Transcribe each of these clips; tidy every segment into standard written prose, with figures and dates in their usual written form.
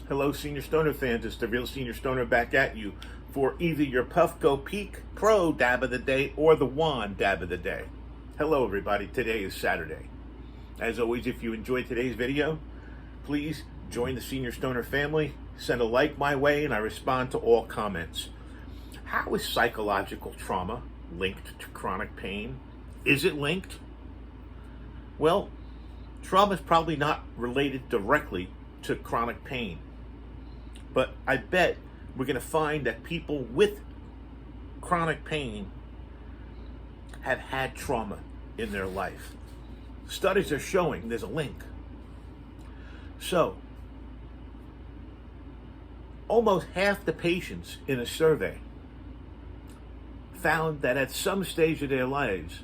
Hello, Senior Stoner fans. It's the Real Senior Stoner back at you for either your Puffco Peak Pro Dab of the Day or the Wand Dab of the Day. Hello, everybody. Today is Saturday. As always, if you enjoyed today's video, please join the Senior Stoner family. Send a like my way, and I respond to all comments. How is psychological trauma linked to chronic pain? Is it linked? Well, trauma is probably not related directly to chronic pain. But I bet we're going to find that people with chronic pain have had trauma in their life. Studies are showing there's a link. So, almost half the patients in a survey found that at some stage of their lives,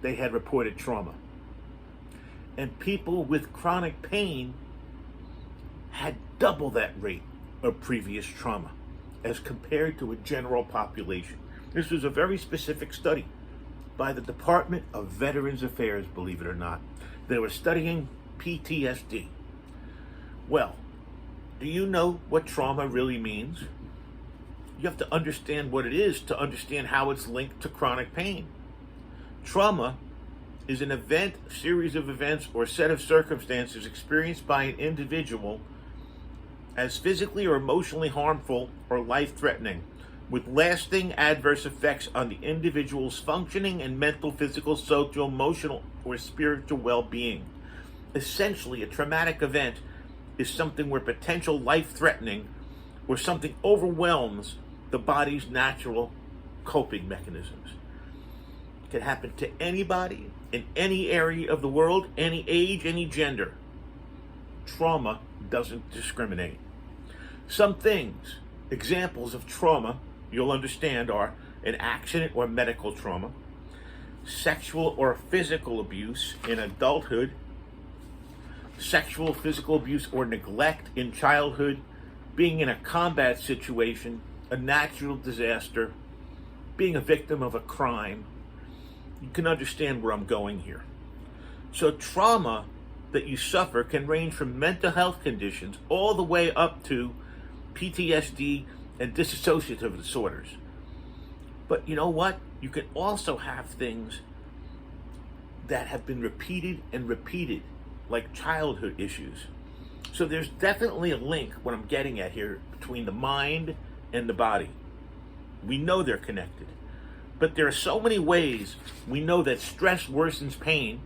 they had reported trauma. And people with chronic pain had double that rate of previous trauma as compared to a general population. This was a very specific study by the Department of Veterans Affairs, believe it or not. They were studying PTSD. Well, do you know what trauma really means? You have to understand what it is to understand how it's linked to chronic pain. Trauma is an event, series of events, or set of circumstances experienced by an individual as physically or emotionally harmful or life-threatening, with lasting adverse effects on the individual's functioning and mental, physical, social, emotional, or spiritual well-being. Essentially, a traumatic event is something where potential life-threatening or something overwhelms the body's natural coping mechanisms. It can happen to anybody in any area of the world, any age, any gender. Trauma doesn't discriminate. Some things, examples of trauma, you'll understand, are an accident or medical trauma, sexual or physical abuse in adulthood, sexual, physical abuse or neglect in childhood, being in a combat situation, a natural disaster, being a victim of a crime. You can understand where I'm going here. So trauma that you suffer can range from mental health conditions all the way up to PTSD and dissociative disorders. But you know what? You can also have things that have been repeated and repeated, like childhood issues. So there's definitely a link, what I'm getting at here, between the mind and the body. We know they're connected. But there are so many ways we know that stress worsens pain.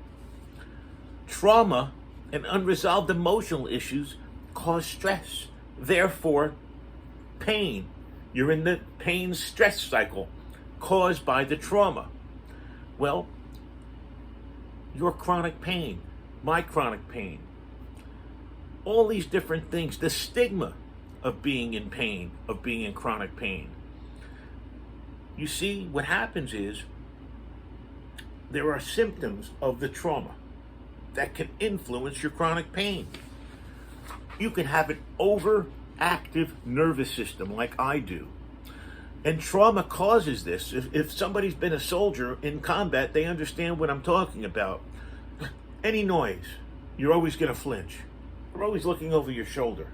Trauma and unresolved emotional issues cause stress. Therefore, pain. You're in the pain stress cycle caused by the trauma. Well, your chronic pain, my chronic pain, all these different things, the stigma of being in pain, of being in chronic pain. You see, what happens is there are symptoms of the trauma that can influence your chronic pain. You can have an overactive nervous system like I do. And trauma causes this. If somebody's been a soldier in combat, they understand what I'm talking about. Any noise, you're always going to flinch. You're always looking over your shoulder.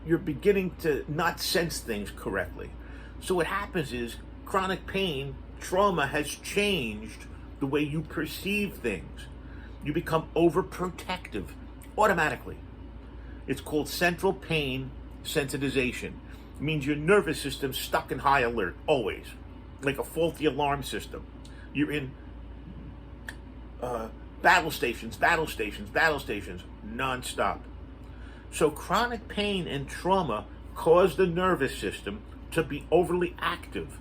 You're beginning to not sense things correctly. So what happens is chronic pain, trauma has changed the way you perceive things. You become overprotective automatically. It's called central pain sensitization. It means your nervous system's stuck in high alert, always, like a faulty alarm system. You're in battle stations, nonstop. So chronic pain and trauma cause the nervous system to be overly active,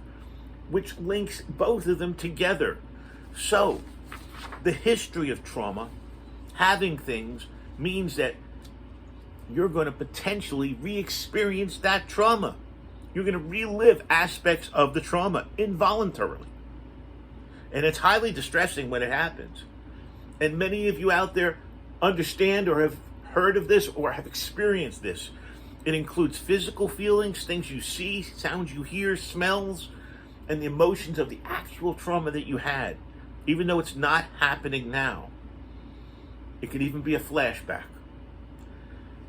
which links both of them together. So the history of trauma, having things, means that you're going to potentially re-experience that trauma. You're going to relive aspects of the trauma involuntarily. And it's highly distressing when it happens. And many of you out there understand or have heard of this or have experienced this. It includes physical feelings, things you see, sounds you hear, smells, and the emotions of the actual trauma that you had, even though it's not happening now. It could even be a flashback.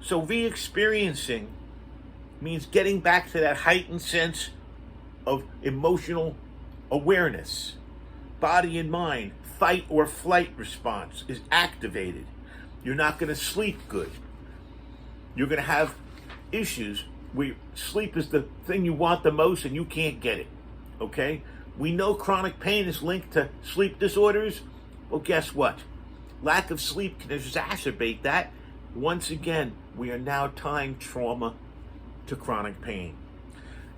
So re-experiencing means getting back to that heightened sense of emotional awareness. Body and mind, fight or flight response is activated. You're not going to sleep good. You're going to have issues where sleep is the thing you want the most and you can't get it. Okay? We know chronic pain is linked to sleep disorders. Well, guess what? Lack of sleep can exacerbate that. Once again, we are now tying trauma to chronic pain.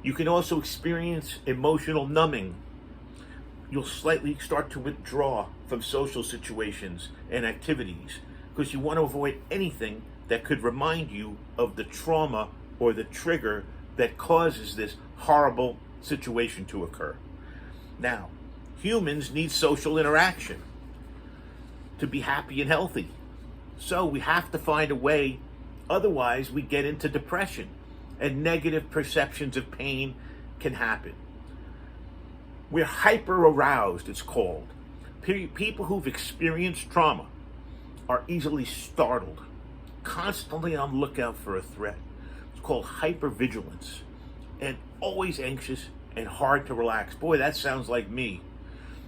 You can also experience emotional numbing. You'll slightly start to withdraw from social situations and activities because you want to avoid anything that could remind you of the trauma or the trigger that causes this horrible situation to occur. Now, humans need social interaction to be happy and healthy. So we have to find a way, otherwise we get into depression and negative perceptions of pain can happen. We're hyper aroused, it's called. People who've experienced trauma are easily startled, constantly on the lookout for a threat. It's called hypervigilance, and always anxious and hard to relax. Boy, that sounds like me.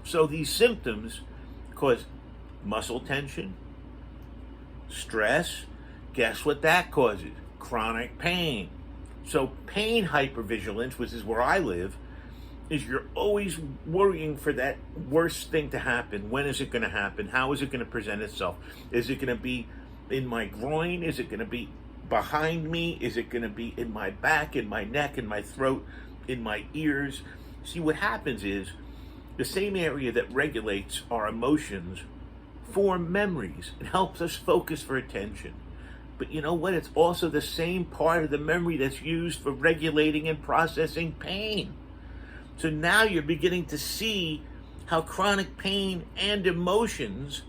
So these symptoms cause muscle tension, stress. Guess what that causes? Chronic pain. So pain hypervigilance, which is where I live, is you're always worrying for that worst thing to happen. When is it going to happen? How is it going to present itself? Is it going to be in my groin? Is it going to be behind me? Is it going to be in my back, in my neck, in my throat, in my ears? See, what happens is the same area that regulates our emotions form memories. It helps us focus for attention. But you know what? It's also the same part of the memory that's used for regulating and processing pain. So now you're beginning to see how chronic pain and emotions,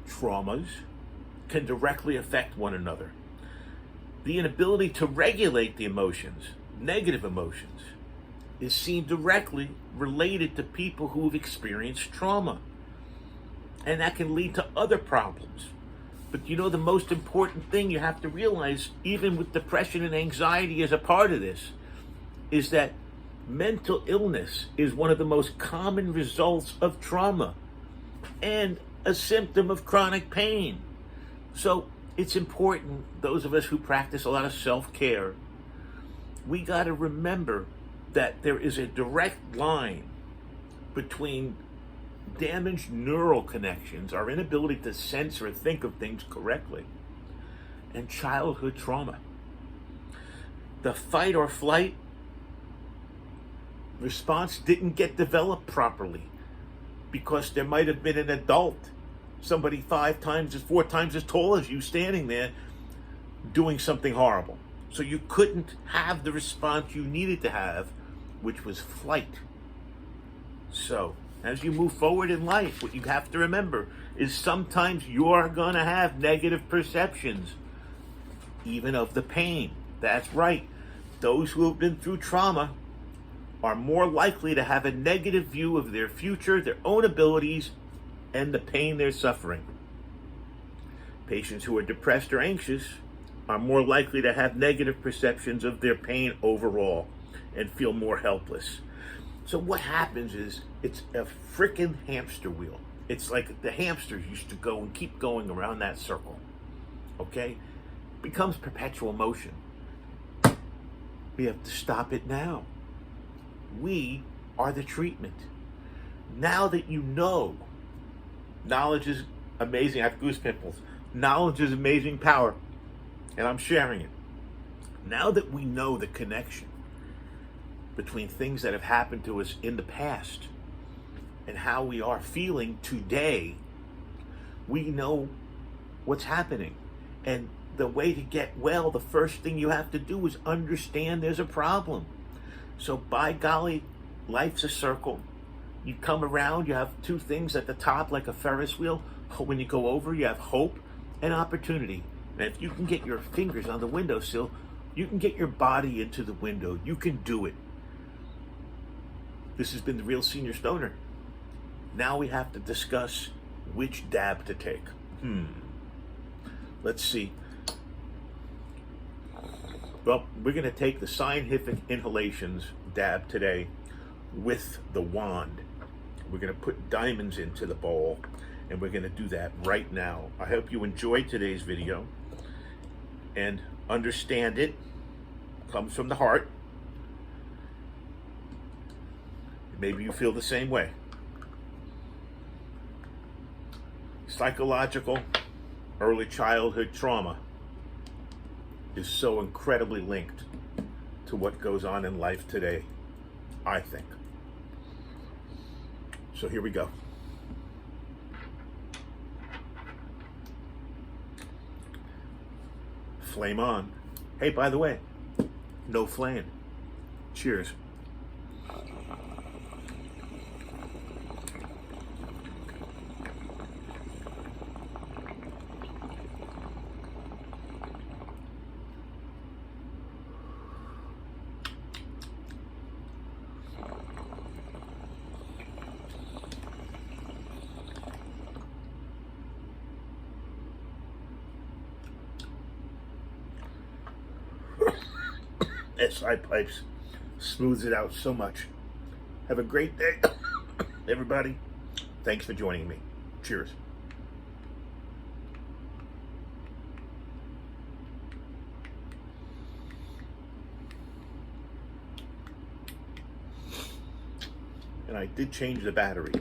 traumas, can directly affect one another. The inability to regulate the emotions, negative emotions, is seen directly related to people who have experienced trauma. And that can lead to other problems. But you know, the most important thing you have to realize, even with depression and anxiety as a part of this, is that mental illness is one of the most common results of trauma and a symptom of chronic pain. So it's important, those of us who practice a lot of self-care, we got to remember that there is a direct line between damaged neural connections, our inability to sense or think of things correctly, and childhood trauma. The fight or flight response didn't get developed properly because there might have been an adult, somebody 4 times as tall as you, standing there doing something horrible. So you couldn't have the response you needed to have, which was flight. So as you move forward in life, what you have to remember is sometimes you're going to have negative perceptions, even of the pain. That's right. Those who have been through trauma are more likely to have a negative view of their future, their own abilities, and the pain they're suffering. Patients who are depressed or anxious are more likely to have negative perceptions of their pain overall and feel more helpless. So what happens is it's a frickin' hamster wheel. It's like the hamsters used to go and keep going around that circle. Okay? It becomes perpetual motion. We have to stop it now. We are the treatment. Now that you know, knowledge is amazing. I have goose pimples. Knowledge is amazing power, and I'm sharing it. Now that we know the connection between things that have happened to us in the past and how we are feeling today, we know what's happening. And the way to get well, the first thing you have to do is understand there's a problem. So by golly, life's a circle. You come around, you have two things at the top like a Ferris wheel. When you go over, you have hope and opportunity. And if you can get your fingers on the windowsill, you can get your body into the window. You can do it. This has been the Real Senior Stoner. Now we have to discuss which dab to take. Let's see. Well, we're going to take the scientific inhalations dab today with the wand. We're going to put diamonds into the bowl, and we're going to do that right now. I hope you enjoyed today's video and understand it. Comes from the heart. Maybe you feel the same way. Psychological early childhood trauma is so incredibly linked to what goes on in life today, I think. So here we go. Flame on. Hey, by the way, no flame. Cheers. Sipipes smooths it out so much. Have a great day, everybody. Thanks for joining me. Cheers. And I did change the battery.